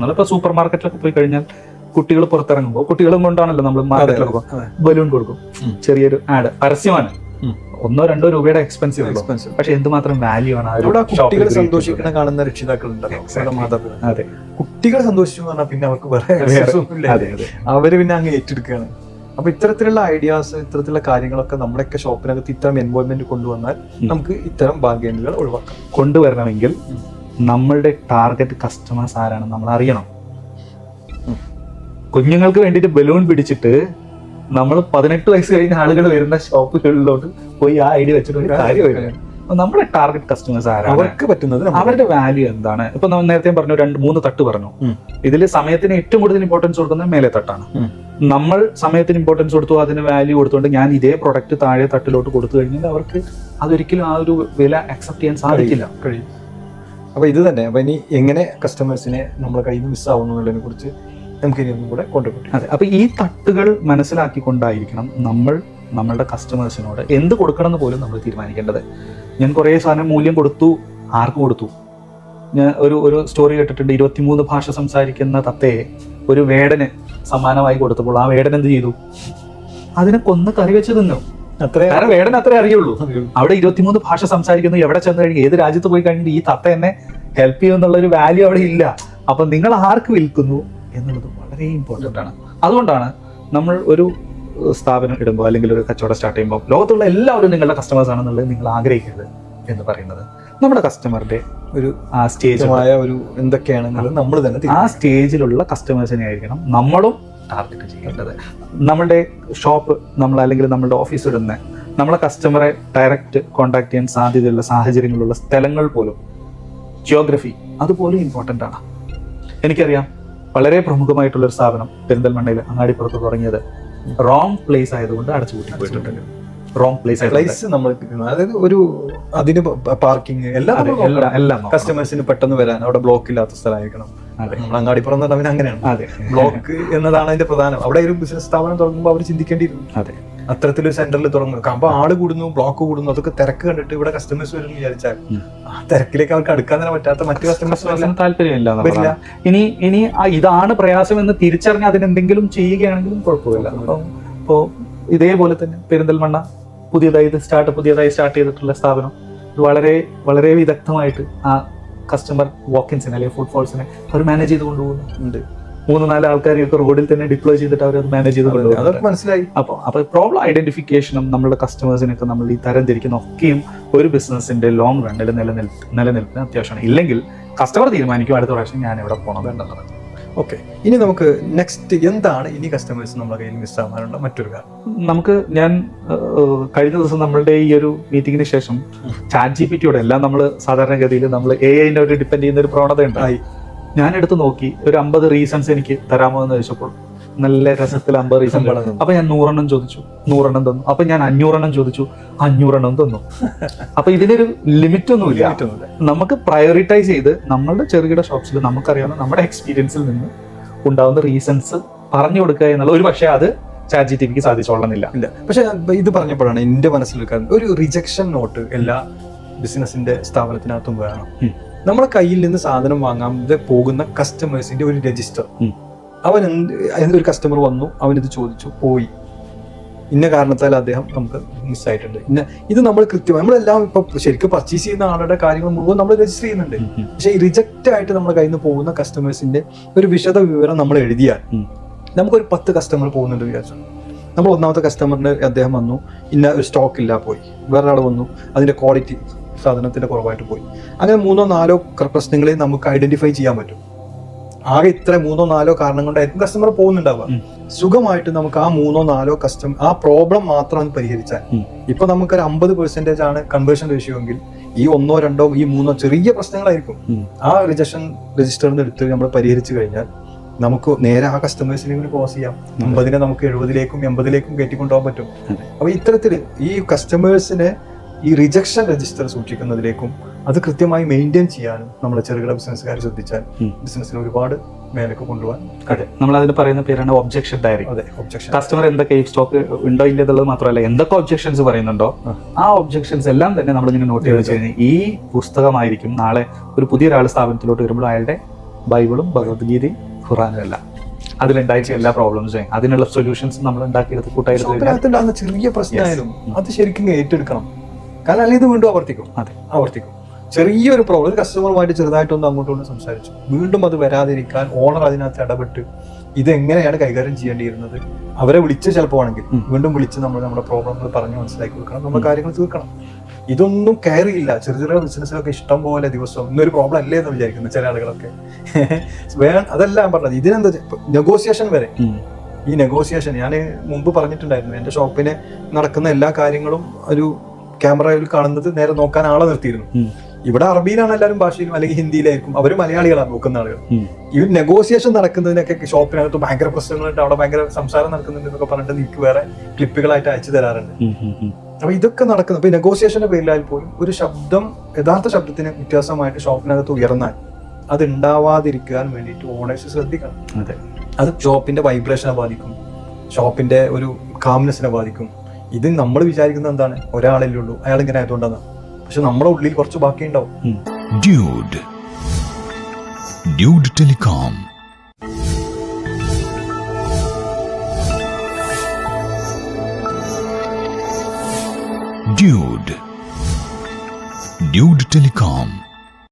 നമ്മളിപ്പോ സൂപ്പർ മാർക്കറ്റിലൊക്കെ പോയി കഴിഞ്ഞാൽ കുട്ടികൾ പുറത്തിറങ്ങുമ്പോൾ കുട്ടികളും കൊണ്ടാണല്ലോ നമ്മൾ മാർക്കറ്റിലൊക്കെ ബലൂൺ കൊടുക്കും, ചെറിയൊരു ആഡ്, പരസ്യമാണ്, 1-2 രൂപയുടെ എക്സ്പെൻസീവ് ഉള്ളൂ, പക്ഷെ എന്തുമാത്രം വാല്യൂ ആണ് കുട്ടികൾ സന്തോഷിക്കണം കാണുന്ന രക്ഷിതാക്കളുണ്ടല്ലോ. അതെ, കുട്ടികൾ സന്തോഷിച്ചു പറഞ്ഞാൽ പിന്നെ അവർക്ക് അവര് പിന്നെ അങ്ങ് ഏറ്റെടുക്കുകയാണ്. അപ്പൊ ഇത്തരത്തിലുള്ള ഐഡിയാസ്, ഇത്തരത്തിലുള്ള കാര്യങ്ങളൊക്കെ നമ്മുടെയൊക്കെ ഷോപ്പിനകത്ത് ഇത്തരം എൻവോൾവ്മെന്റ് കൊണ്ടുവന്നാൽ നമുക്ക് ഇത്തരം ബാർഗൈനുകൾ ഒഴിവാക്കാം. കൊണ്ടുവരണമെങ്കിൽ നമ്മളുടെ ടാർഗറ്റ് കസ്റ്റമേഴ്സ് ആരാണെന്ന് നമ്മൾ അറിയണം. കുഞ്ഞുങ്ങൾക്ക് വേണ്ടിയിട്ട് ബലൂൺ പിടിച്ചിട്ട് നമ്മൾ 18 വയസ്സ് കഴിഞ്ഞ ആളുകൾ വരുന്ന ഷോപ്പുകളിലോട്ട് പോയി ആ ഐഡിയ വെച്ചിട്ട് ഒരു കാര്യം വരുന്നത്. നമ്മുടെ ടാർഗറ്റ് കസ്റ്റമേഴ്സ് ആരാണ്, അവർക്ക് പറ്റുന്നത്, അവരുടെ വാല്യൂ എന്താണ്. ഇപ്പൊ നമ്മൾ നേരത്തെ പറഞ്ഞു 2-3 തട്ട് പറഞ്ഞു. ഇതിൽ സമയത്തിന് ഏറ്റവും കൂടുതൽ ഇമ്പോർട്ടൻസ് കൊടുക്കുന്നത് മേലെ തട്ടാണ്. നമ്മൾ സമയത്തിന് ഇമ്പോർട്ടൻസ് കൊടുത്തു, അതിന് വാല്യൂ കൊടുത്തുകൊണ്ട് ഞാൻ ഇതേ പ്രൊഡക്റ്റ് താഴെ തട്ടിലോട്ട് കൊടുത്തു കഴിഞ്ഞാൽ അവർക്ക് അതൊരിക്കലും ആ ഒരു വില അക്സെപ്റ്റ് ചെയ്യാൻ സാധിക്കില്ല. അപ്പൊ ഇത് തന്നെ. അപ്പൊ ഇനി എങ്ങനെ കസ്റ്റമേഴ്സിനെ നമ്മുടെ കയ്യിൽ നിന്ന് മിസ്സാവുന്നു എന്നുള്ളതിനെ കുറിച്ച് നമുക്ക് ഇനി ഒന്നും കൂടെ കൊണ്ടുപോയി. അതെ, അപ്പൊ ഈ തട്ടുകൾ മനസ്സിലാക്കിക്കൊണ്ടായിരിക്കണം നമ്മൾ നമ്മളുടെ കസ്റ്റമേഴ്സിനോട് എന്ത് കൊടുക്കണം എന്ന് പോലും നമ്മൾ തീരുമാനിക്കേണ്ടത്. ഞാൻ കുറേ സാധനം മൂല്യം കൊടുത്തു, ആർക്ക് കൊടുത്തു? ഞാൻ ഒരു സ്റ്റോറി കേട്ടിട്ടുണ്ട്. 23 ഭാഷ സംസാരിക്കുന്ന തത്തയെ ഒരു വേടന് സമ്മാനമായി കൊടുത്തപ്പോൾ ആ വേടൻ എന്ത് ചെയ്തു? അതിനെ കൊന്ന് കറി വെച്ച് തിന്നു. കാരണം വേടൻ അത്രേ അറിയുള്ളൂ. അവിടെ 23 ഭാഷ സംസാരിക്കുന്നു, എവിടെ ചെന്ന് കഴിഞ്ഞ് ഏത് രാജ്യത്ത് പോയി കഴിഞ്ഞിട്ട് ഈ തത്ത എന്നെ ഹെൽപ്പ് ചെയ്യും എന്നുള്ള ഒരു വാല്യൂ അവിടെ ഇല്ല. അപ്പൊ നിങ്ങൾ ആർക്ക് വിൽക്കുന്നു എന്നുള്ളത് വളരെ ഇമ്പോർട്ടൻ്റ് ആണ്. അതുകൊണ്ടാണ് നമ്മൾ ഒരു സ്ഥാപനം ഇടുമ്പോൾ അല്ലെങ്കിൽ ഒരു കച്ചവടം സ്റ്റാർട്ട് ചെയ്യുമ്പോൾ ലോകത്തുള്ള എല്ലാവരും നിങ്ങളുടെ കസ്റ്റമേഴ്സ് ആണെന്നുള്ളത് നിങ്ങൾ ആഗ്രഹിക്കരുത് എന്ന് പറയുന്നത്. നമ്മുടെ കസ്റ്റമറുടെ ഒരു ആ സ്റ്റേജായ ഒരു എന്തൊക്കെയാണെങ്കിലും നമ്മൾ തന്നെ ആ സ്റ്റേജിലുള്ള കസ്റ്റമേഴ്സിനെ ആയിരിക്കണം നമ്മളും ടാർഗറ്റ് ചെയ്യേണ്ടത്. നമ്മളുടെ ഷോപ്പ് അല്ലെങ്കിൽ നമ്മളുടെ ഓഫീസ് ഇടുന്ന നമ്മളെ കസ്റ്റമറെ ഡയറക്റ്റ് കോൺടാക്ട് ചെയ്യാൻ സാധ്യതയുള്ള സാഹചര്യങ്ങളുള്ള സ്ഥലങ്ങൾ പോലും, ജിയോഗ്രഫി അതുപോലും ഇമ്പോർട്ടൻ്റ് ആണ്. എനിക്കറിയാം, വളരെ പ്രമുഖമായിട്ടുള്ളൊരു സ്ഥാപനം പെരിന്തൽമണ്ണയിൽ അങ്ങാടിപ്പുറത്ത് തുടങ്ങിയത് റോങ് പ്ലേസ് ആയതുകൊണ്ട് അടച്ചുപൂട്ടി പോയിട്ടുണ്ട്. റോങ് പ്ലേസ് നമ്മൾ, അതായത് ഒരു അതിന് പാർക്കിംഗ് എല്ലാം കസ്റ്റമേഴ്സിന് പെട്ടെന്ന് വരാൻ അവിടെ ബ്ലോക്ക് ഇല്ലാത്ത സ്ഥലമായിരിക്കണം. നമ്മൾ അങ്ങാടിപ്പുറം എന്ന് പറഞ്ഞാൽ അങ്ങനെയാണ്. ബ്ലോക്ക് എന്നതാണ് അതിന്റെ പ്രധാനം. അവിടെ ഒരു ബിസിനസ് സ്ഥാപനം തുടങ്ങുമ്പോൾ അവർ ചിന്തിക്കേണ്ടിയിരുന്നു. അതെ, അത്തരത്തിലൊരു സെന്ററിൽ തുടങ്ങും. അപ്പൊ ആള് കൂടുന്നു, ബ്ലോക്ക് കൂടുന്നു, അതൊക്കെ തിരക്ക് കണ്ടിട്ട് ഇവിടെ കസ്റ്റമേഴ്സ് വരും വിചാരിച്ചാൽ ആ തിരക്കിലേക്ക് അവർക്ക് അടുക്കാൻ തന്നെ പറ്റാത്ത മറ്റു കസ്റ്റമേഴ്സ് താല്പര്യമില്ല. ഇനി ഇതാണ് പ്രയാസം എന്ന് തിരിച്ചറിഞ്ഞ് അതിനെന്തെങ്കിലും ചെയ്യുകയാണെങ്കിലും കുഴപ്പമില്ല. ഇപ്പോ ഇതേപോലെ തന്നെ പെരിന്തൽമണ്ണ പുതിയതായി സ്റ്റാർട്ട് ചെയ്തിട്ടുള്ള സ്ഥാപനം വളരെ വളരെ വിദഗ്ധമായിട്ട് ആ കസ്റ്റമർ വാക്കിൻസിനെ അല്ലെങ്കിൽ ഫുട്ഫോൾസിനെ അവർ മാനേജ് ചെയ്ത് കൊണ്ടുപോകുന്നുണ്ട്. 3-4 ആൾക്കാരെയൊക്കെ റോഡിൽ തന്നെ ഡിപ്ലോയ് ചെയ്തിട്ട് അവർ മാനേജ് ചെയ്ത് കൊണ്ടുപോകും. മനസ്സിലായി. അപ്പോൾ പ്രോബ്ലം ഐഡന്റിഫിക്കേഷനും നമ്മുടെ കസ്റ്റമേഴ്സിനൊക്കെ നമ്മൾ ഈ തരം തിരിക്കുന്ന ഒക്കെയും ഒരു ബിസിനസിന്റെ ലോങ് റണ്ണിൽ നിലനിൽപ്പിന് അത്യാവശ്യമാണ്. ഇല്ലെങ്കിൽ കസ്റ്റമർ തീരുമാനിക്കും അടുത്ത പ്രാവശ്യം ഞാൻ എവിടെ പോകണം എന്നുള്ളത്. ഓക്കെ, ഇനി നമുക്ക് നെക്സ്റ്റ് എന്താണ് ഇനി കസ്റ്റമേഴ്സ് നമ്മുടെ കയ്യിൽ മിസ്സാവാനുള്ള മറ്റൊരു കാര്യം? ഞാൻ കഴിഞ്ഞ ദിവസം നമ്മളുടെ ഈ ഒരു മീറ്റിംഗിന് ശേഷം ChatGPT-യോടെ എല്ലാം നമ്മൾ സാധാരണഗതിയിൽ നമ്മൾ AI-നെ ഒരു ഡിപ്പെൻഡ് ചെയ്യുന്ന ഒരു പ്രവണത ഉണ്ടായി. ഞാൻ എടുത്ത് നോക്കി ഒരു 50 റീസൺസ് എനിക്ക് തരാമോ എന്ന് ചോദിച്ചപ്പോൾ നല്ല രസത്തിൽ 50 റീസൺ. അപ്പൊ ഞാൻ 100 എണ്ണം ചോദിച്ചു, 100 എണ്ണം തന്നു. അപ്പൊ ഞാൻ 500 എണ്ണം ചോദിച്ചു, 500 എണ്ണം തന്നു. അപ്പൊ ഇതിനൊരു ലിമിറ്റ് ഒന്നുമില്ല. നമുക്ക് പ്രയോറിറ്റൈസ് ചെയ്ത് നമ്മളുടെ ചെറുകിട ഷോപ്സിൽ നമുക്കറിയാവുന്ന നമ്മുടെ എക്സ്പീരിയൻസിൽ നിന്ന് ഉണ്ടാവുന്ന റീസൺസ് പറഞ്ഞു കൊടുക്കുക എന്നുള്ള ഒരു പക്ഷേ അത് ChatGPT-ക്ക് സാധിച്ചോളന്നില്ല. പക്ഷെ ഇത് പറഞ്ഞപ്പോഴാണ് എന്റെ മനസ്സിൽ ഒരു റിജക്ഷൻ നോട്ട് എല്ലാ ബിസിനസിന്റെ സ്ഥാപനത്തിനകത്തും വേണം. നമ്മളെ കയ്യിൽ നിന്ന് സാധനം വാങ്ങാതെ പോകുന്ന കസ്റ്റമേഴ്സിന്റെ ഒരു രജിസ്റ്റർ. അവൻ ഒരു കസ്റ്റമർ വന്നു, അവനിത് ചോദിച്ചു, പോയി, ഇന്ന കാരണത്താൽ അദ്ദേഹം നമുക്ക് മിസ്സായിട്ടുണ്ട്. ഇത് നമ്മൾ കൃത്യമായി നമ്മളെല്ലാം ഇപ്പൊ ശരിക്കും പർച്ചേസ് ചെയ്യുന്ന ആളുടെ കാര്യങ്ങൾ മുഴുവൻ നമ്മൾ രജിസ്റ്റർ ചെയ്യുന്നുണ്ട്. പക്ഷെ ഈ റിജക്റ്റ് ആയിട്ട് നമ്മുടെ കയ്യിൽ നിന്ന് പോകുന്ന കസ്റ്റമേഴ്സിന്റെ ഒരു വിശദ വിവരം നമ്മൾ എഴുതിയാൽ നമുക്കൊരു 10 കസ്റ്റമർ പോകുന്നുണ്ട് വിചാരിച്ചു. നമ്മൾ ഒന്നാമത്തെ കസ്റ്റമറിന് അദ്ദേഹം വന്നു, ഇന്ന ഒരു സ്റ്റോക്ക് ഇല്ല, പോയി. വേറൊരാൾ വന്നു, അതിന്റെ ക്വാളിറ്റി സാധനത്തിന്റെ കുറവായിട്ട് പോയി. അങ്ങനെ 3-4 പ്രശ്നങ്ങളെ നമുക്ക് ഐഡന്റിഫൈ ചെയ്യാൻ പറ്റും. ആകെ ഇത്ര 3-4 കാരണം കൊണ്ടായിരിക്കും കസ്റ്റമർ പോകുന്നുണ്ടാവുക. സുഖമായിട്ട് നമുക്ക് ആ 3-4 കസ്റ്റമർ ആ പ്രോബ്ലം മാത്രം പരിഹരിച്ചാൽ, ഇപ്പൊ നമുക്കൊരു 50% ആണ് കൺവേർഷൻ റേഷ്യോ എങ്കിൽ ഈ 1-2 ഈ 3 ചെറിയ പ്രശ്നങ്ങളായിരിക്കും. ആ റിജക്ഷൻ രജിസ്റ്ററിന് എടുത്ത് നമ്മൾ പരിഹരിച്ചു കഴിഞ്ഞാൽ നമുക്ക് നേരെ ആ കസ്റ്റമേഴ്സിനെ ക്ലോസ് ചെയ്യാം. 50-നെ നമുക്ക് 70-ലേക്കും 80-ലേക്കും കയറ്റിക്കൊണ്ടുപോകാൻ പറ്റും. അപ്പൊ ഇത്തരത്തില് ഈ കസ്റ്റമേഴ്സിനെ ഈ റിജക്ഷൻ രജിസ്റ്റർ സൂക്ഷിക്കുന്നതിലേക്കും അത് കൃത്യമായി മെയിൻറ്റെയിൻ ചെയ്യാനും നമ്മുടെ ചെറുകിട ബിസിനസ്സുകാർ ശ്രദ്ധിച്ചാൽ ബിസിനസ്സിന് ഒരുപാട് മേലേക്ക് കൊണ്ടുപോകാൻ. അതെ, നമ്മൾ അതിന് പറയുന്ന പേരാണ് ഒബ്ജക്ഷൻ ഡയറി. അതെ, ഒബ്ജക്ഷൻ. കസ്റ്റമർ എന്തൊക്കെ സ്റ്റോക്ക് ഉണ്ടോ ഇല്ലെന്നുള്ളത് മാത്രമല്ല, എന്തൊക്കെ ഒബ്ജക്ഷൻസ് പറയുന്നുണ്ടോ ആ ഒബ്ജക്ഷൻസ് എല്ലാം തന്നെ നമ്മളിങ്ങനെ നോട്ട് ചെയ്ത് വെച്ച് കഴിഞ്ഞാൽ ഈ പുസ്തകമായിരിക്കും നാളെ ഒരു പുതിയൊരാൾ സ്ഥാപനത്തിലോട്ട് വരുമ്പോൾ അയാളുടെ ബൈബിളും ഭഗവത്ഗീതയും ഖുറാനും അല്ല. അതിലുണ്ടായിട്ടുള്ള എല്ലാ പ്രോബ്ലംസും അതിനുള്ള സൊല്യൂഷൻസ് നമ്മൾ ഉണ്ടാക്കിയെടുത്ത് കൂട്ടായിട്ട് ഷോപ്പിനകത്തുണ്ടാകുന്ന ചെറിയ പ്രശ്നമായാലും അത് ശരിക്കും ഏറ്റെടുക്കണം. കാരണം അല്ലെങ്കിൽ ഇത് വീണ്ടും ആവർത്തിക്കും. ചെറിയൊരു പ്രോബ്ലം കസ്റ്റമറുമായിട്ട് ചെറുതായിട്ടൊന്ന് അങ്ങോട്ടും സംസാരിച്ചു, വീണ്ടും അത് വരാതിരിക്കാൻ ഓണർ അതിനകത്ത് ഇടപെട്ട് ഇതെങ്ങനെയാണ് കൈകാര്യം ചെയ്യേണ്ടിയിരുന്നത് അവരെ വിളിച്ച് ചിലപ്പോൾ ആണെങ്കിൽ വീണ്ടും വിളിച്ച് നമ്മൾ നമ്മുടെ പ്രോബ്ലങ്ങൾ പറഞ്ഞ് മനസ്സിലാക്കി കൊടുക്കണം, നമ്മുടെ കാര്യങ്ങൾ തീർക്കണം. ഇതൊന്നും കെയർ ചെയ്യില്ല. ചെറിയ ചെറിയ ബിസിനസ്സിലൊക്കെ ഇഷ്ടം പോലെ ദിവസം ഇന്നൊരു പ്രോബ്ലം അല്ലേ എന്ന് വിചാരിക്കുന്നു ചില ആളുകളൊക്കെ. അതല്ല ഞാൻ പറഞ്ഞത്, ഇതിനെന്താ നെഗോസിയേഷൻ വരെ. ഈ നെഗോസിയേഷൻ ഞാൻ മുമ്പ് പറഞ്ഞിട്ടുണ്ടായിരുന്നു, എന്റെ ഷോപ്പിന് നടക്കുന്ന എല്ലാ കാര്യങ്ങളും ഒരു ക്യാമറയിൽ കാണുന്നത് നേരെ നോക്കാൻ ആളെ നിർത്തിയിരുന്നു. ഇവിടെ അറബിയിലാണ് എല്ലാവരും ഭാഷയിലും അല്ലെങ്കിൽ ഹിന്ദിയിലായിരിക്കും, അവർ മലയാളികളാണ് നോക്കുന്ന ആളുകൾ. ഈ നെഗോസിയേഷൻ നടക്കുന്നതിനൊക്കെ ഷോപ്പിനകത്ത് ഭയങ്കര പ്രശ്നങ്ങളുണ്ട്, അവിടെ ഭയങ്കര സംസാരം നടക്കുന്നുണ്ട് എന്നൊക്കെ പറഞ്ഞിട്ട് നിങ്ങൾക്ക് വേറെ ക്ലിപ്പുകളായിട്ട് അയച്ചു തരാറുണ്ട്. അപ്പൊ ഇതൊക്കെ നടക്കുന്നത് ഇപ്പൊ നെഗോസിയേഷന്റെ പേരിലായാൽ പോലും ഒരു ശബ്ദം യഥാർത്ഥ ശബ്ദത്തിന് വ്യത്യാസമായിട്ട് ഷോപ്പിനകത്ത് ഉയർന്നാൽ അത് ഉണ്ടാവാതിരിക്കാൻ വേണ്ടിയിട്ട് ഓണേഴ്സ് ശ്രദ്ധിക്കണം. അത് ഷോപ്പിന്റെ വൈബ്രേഷനെ ബാധിക്കും, ഷോപ്പിന്റെ ഒരു കാംനെസ്സിനെ ബാധിക്കും. ഇത് നമ്മൾ വിചാരിക്കുന്നത് എന്താണ്, ഒരാളല്ലേ ഉള്ളൂ അയാൾ ഇങ്ങനെ ആയതുകൊണ്ടാണ്, പക്ഷെ നമ്മുടെ ഉള്ളിൽ കുറച്ച് ബാക്കിയുണ്ടാവും. Dude Telecom. Dude Telecom.